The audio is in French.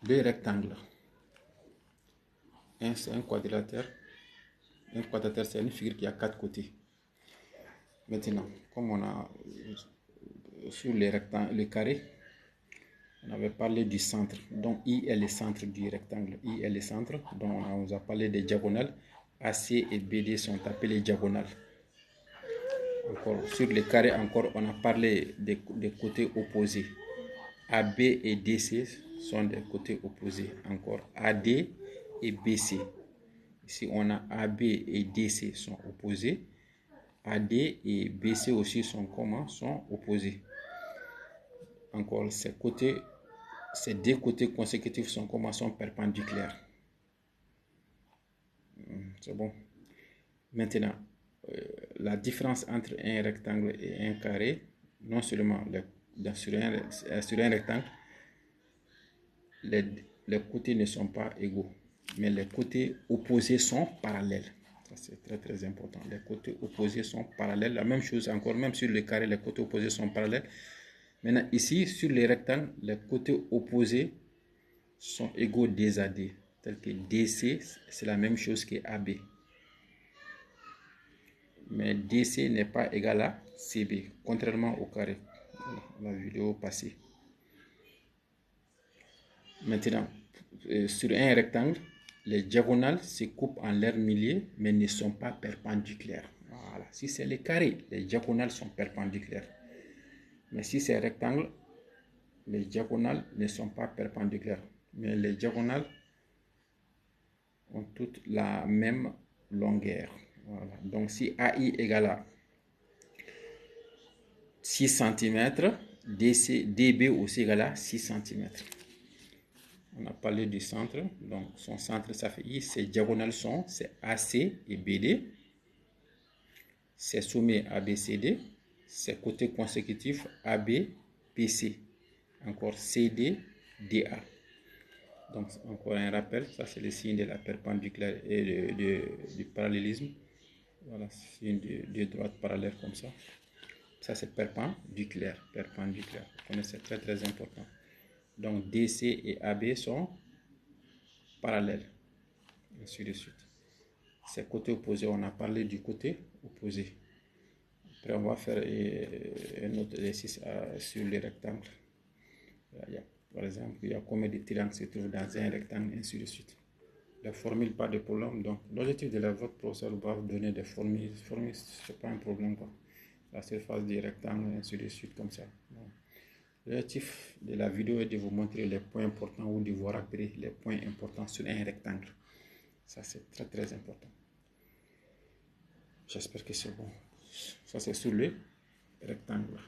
deux rectangles. Un, c'est un quadrilatère. Un quadrilatère, c'est une figure qui a 4 côtés. Maintenant, comme on a sur les rectangles, le carré, on avait parlé du centre. Donc, I est le centre du rectangle. I est le centre. Donc, on nous a parlé des diagonales. AC et BD sont appelées diagonales. Encore, sur le carré, encore, on a parlé des côtés opposés. AB et DC sont des côtés opposés. Encore, AD et BC. Ici, on a AB et DC sont opposés. AD et BC aussi sont comment? Sont opposés. Encore, ces deux côtés consécutifs sont comment? Sont perpendiculaires. C'est bon. Maintenant, la différence entre un rectangle et un carré, non seulement sur un rectangle, les côtés ne sont pas égaux, mais les côtés opposés sont parallèles. Ça, c'est très très important. Les côtés opposés sont parallèles. La même chose encore, même sur le carré, les côtés opposés sont parallèles. Maintenant, ici, sur les rectangles, les côtés opposés sont égaux D à D, tel que DC, c'est la même chose que AB. Mais DC n'est pas égal à CB, contrairement au carré. Voilà, la vidéo passée. Maintenant, sur un rectangle, les diagonales se coupent en leur milieu, mais ne sont pas perpendiculaires. Voilà. Si c'est le carré, les diagonales sont perpendiculaires. Mais si c'est un rectangle, les diagonales ne sont pas perpendiculaires. Mais les diagonales ont toutes la même longueur. Voilà. Donc, si AI égale à 6 cm, DB aussi égale à 6 cm. On a parlé du centre, donc son centre, ça fait I. Ses diagonales sont, c'est AC et BD. Ses sommets ABCD. Ses côtés consécutifs AB, BC. Encore CD, DA. Donc, encore un rappel, ça c'est le signe de la perpendiculaire et du parallélisme. Voilà, signe de droite parallèle comme ça. Ça c'est perpendiculaire, perpendiculaire. Vous connaissez, c'est très très important. Donc DC et AB sont parallèles, ainsi de suite. Ces côtés opposés, on a parlé du côté opposé. Après, on va faire un autre exercice sur les rectangles. Par exemple, il y a combien de triangles se trouvent dans un rectangle, ainsi de suite. La formule, pas de problème. Donc, l'objectif de votre professeur va vous donner des formules. Formules, ce n'est pas un problème, quoi. La surface du rectangle, ainsi de suite, comme ça. L'objectif de la vidéo est de vous montrer les points importants ou de vous rappeler les points importants sur un rectangle. Ça, c'est très très important. J'espère que c'est bon. Ça, c'est sur le rectangle.